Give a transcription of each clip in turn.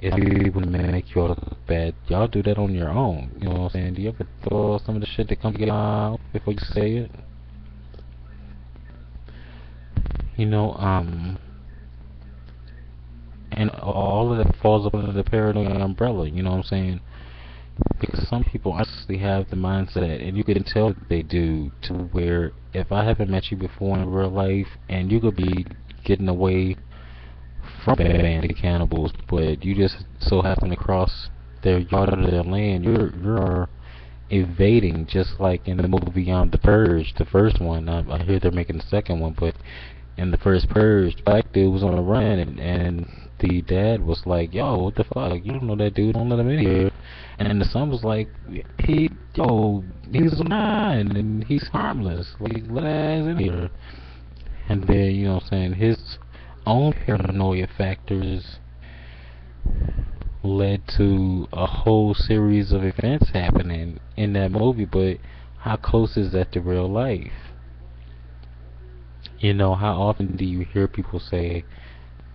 It's people to make y'all look bad. Y'all do that on your own. You know what I'm saying? Do you ever throw some of the shit that comes out before you say it? You know, and all of that falls under the paranoid umbrella. You know what I'm saying? Because some people honestly have the mindset, and you can tell that they do, to where if I haven't met you before in real life, and you could be getting away from a band of cannibals, but you just so happen to cross their yard or their land, you're evading, just like in the movie The Purge, the first one. I hear they're making the second one, but in the first Purge, the black dude was on the run, and the dad was like, "Yo, what the fuck? You don't know that dude? Don't let him in here." And then the son was like, he's a man and he's harmless. Like, let his ass in here." And then, you know what I'm saying, his own paranoia factors led to a whole series of events happening in that movie, but how close is that to real life? You know, how often do you hear people say,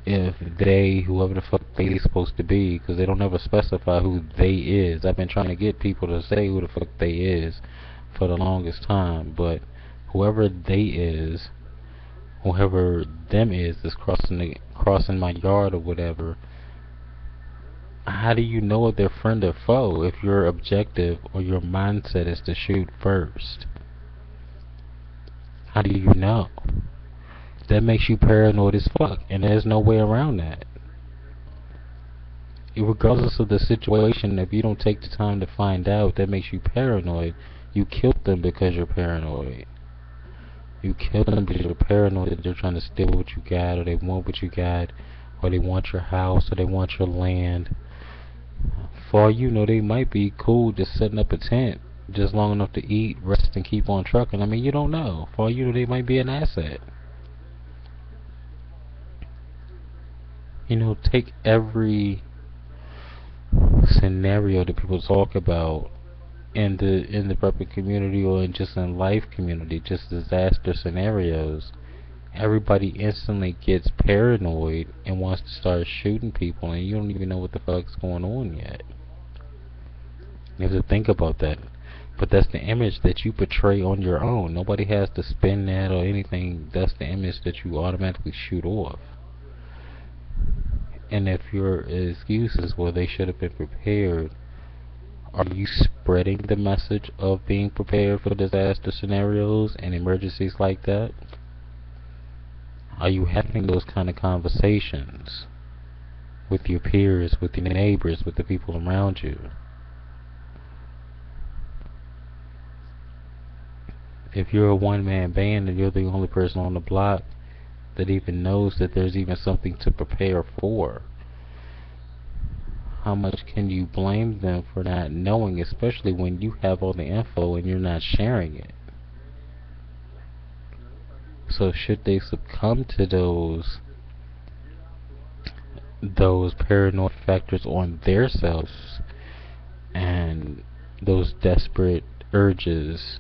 if they, whoever the fuck they supposed to be, because they don't ever specify who they is. I've been trying to get people to say who the fuck they is for the longest time, but whoever they is, whoever them is crossing my yard or whatever. How do you know if they're friend or foe if your objective or your mindset is to shoot first? How do you know? That makes you paranoid as fuck, and there's no way around that. Regardless of the situation, if you don't take the time to find out, that makes you paranoid. You killed them because you're paranoid. You killed them because you're paranoid that they're trying to steal what you got, or they want what you got, or they want your house, or they want your land. For all you know, they might be cool just setting up a tent just long enough to eat, rest, and keep on trucking. I mean, you don't know. For all you know, they might be an asset. You know, take every scenario that people talk about in the public community or just in life community, just disaster scenarios. Everybody instantly gets paranoid and wants to start shooting people, and you don't even know what the fuck's going on yet. You have to think about that. But that's the image that you portray on your own. Nobody has to spin that or anything. That's the image that you automatically shoot off. And if your excuse is, well, they should have been prepared, are you spreading the message of being prepared for disaster scenarios and emergencies like that? Are you having those kind of conversations with your peers, with your neighbors, with the people around you? If you're a one-man band and you're the only person on the block that even knows that there's even something to prepare for, how much can you blame them for not knowing, especially when you have all the info and you're not sharing it? So should they succumb to those paranoid factors on their selves and those desperate urges,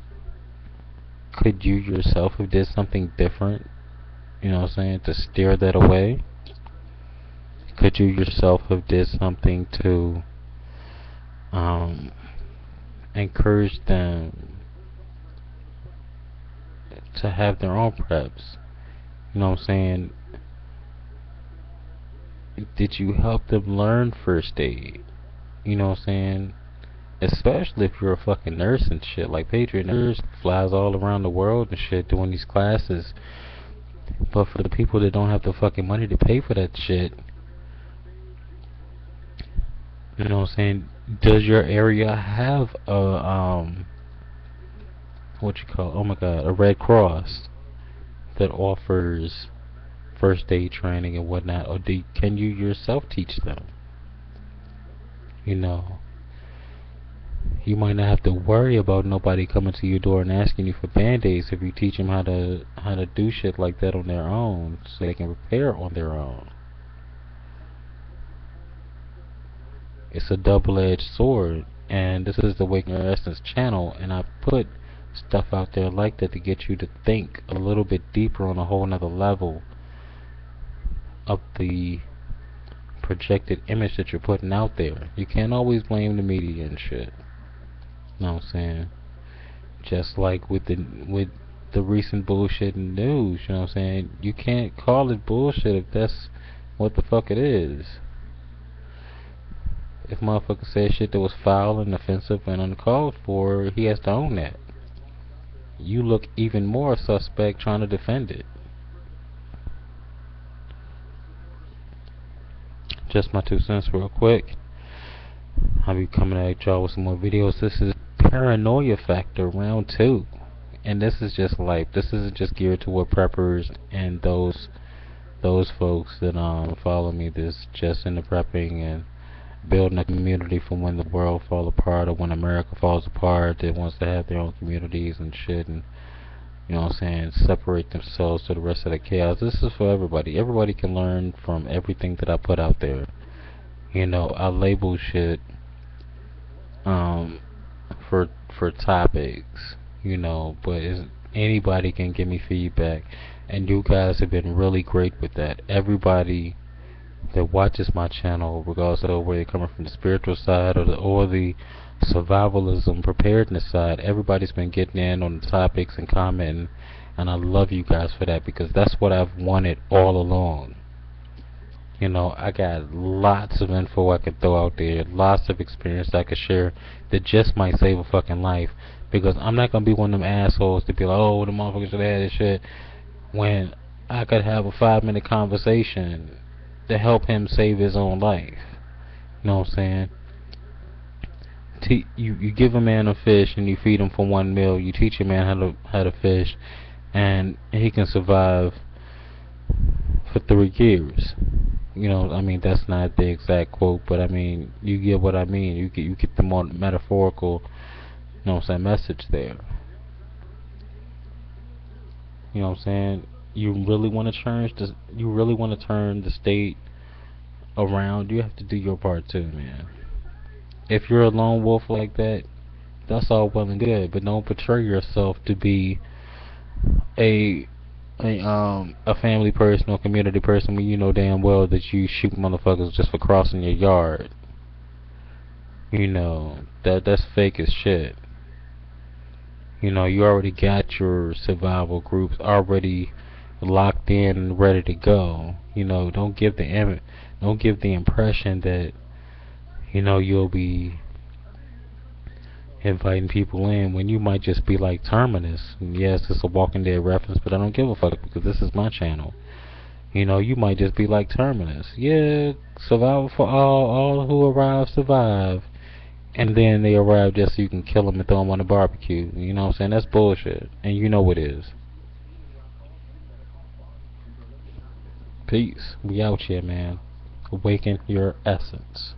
could you yourself have did something different, you know what I'm saying, to steer that away? Could you yourself have did something to encourage them to have their own preps? You know what I'm saying? Did you help them learn first aid? You know what I'm saying? Especially if you're a fucking nurse and shit. Like Patriot Nurse flies all around the world and shit doing these classes. But for the people that don't have the fucking money to pay for that shit, you know what I'm saying? Does your area have a what you call? Oh my God, a Red Cross that offers first aid training and whatnot, or can you yourself teach them? You know, you might not have to worry about nobody coming to your door and asking you for band-aids if you teach them how to do shit like that on their own, so they can prepare on their own. It's a double-edged sword, and this is the Waking Your Essence channel, and I put stuff out there like that to get you to think a little bit deeper on a whole nother level of the projected image that you're putting out there. You can't always blame the media and shit. You know what I'm saying? Just like with the recent bullshit in the news, you know what I'm saying? You can't call it bullshit if that's what the fuck it is. If motherfucker said shit that was foul and offensive and uncalled for, he has to own that. You look even more suspect trying to defend it. Just my 2 cents real quick. I'll be coming at y'all with some more videos. This is Paranoia Factor round 2. And this is just life. This isn't just geared toward preppers and those folks that follow me that's just into prepping and building a community for when the world falls apart or when America falls apart, that wants to have their own communities and shit, and you know what I'm saying, separate themselves to the rest of the chaos. This is for everybody. Everybody can learn from everything that I put out there. You know, I label shit for topics, you know, but anybody can give me feedback, and you guys have been really great with that. Everybody that watches my channel, regardless of where they're coming from, the spiritual side or the survivalism preparedness side, everybody's been getting in on the topics and commenting, and I love you guys for that, because that's what I've wanted all along. You know, I got lots of info I could throw out there, lots of experience I could share that just might save a fucking life, because I'm not gonna be one of them assholes to be like, oh, the motherfuckers should have this shit, when I could have a 5-minute conversation to help him save his own life. You know what I'm saying? You give a man a fish and you feed him for 1 meal. You teach a man how to fish, and he can survive for 3 years. You know, I mean, that's not the exact quote, but I mean, you get what I mean. You get the more metaphorical, you know what I'm saying, message there. You know what I'm saying? You really want to turn the state around. You have to do your part too, man. If you're a lone wolf like that, that's all well and good, but don't portray yourself to be a a family person or community person when you know damn well that you shoot motherfuckers just for crossing your yard. You know, that's fake as shit. You know, you already got your survival groups already locked in and ready to go. You know, don't give the impression that, you know, you'll be inviting people in when you might just be like Terminus. And yes, it's a Walking Dead reference, but I don't give a fuck because this is my channel. You know, you might just be like Terminus. Yeah, survival for all who arrive survive. And then they arrive just so you can kill them and throw them on the barbecue. You know what I'm saying? That's bullshit. And you know it is. Peace. We out here, man. Awaken your essence.